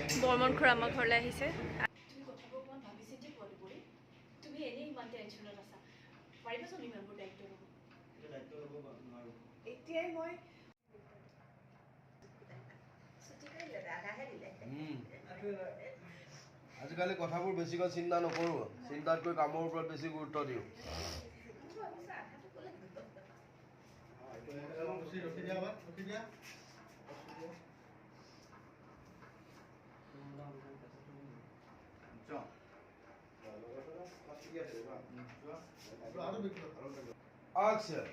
বৰ্মন খুৰা আমাৰ ঘৰলৈ আহিছে। তুমি কথাবোৰ অকণমান ভাবি চিন্তি কোৱাটো কৰি তুমি এনেই ইমান টেনশ্যনত আছা পাৰিবাচোন ইমানবোৰ দায়িত্ব ল'ব এতিয়াই মই আজিকালি কথাবোৰ বেছিকৈ চিন্তা নকৰোঁ, চিন্তাতকৈ কামৰ ওপৰত বেছি গুৰুত্ব দিওঁ। Action.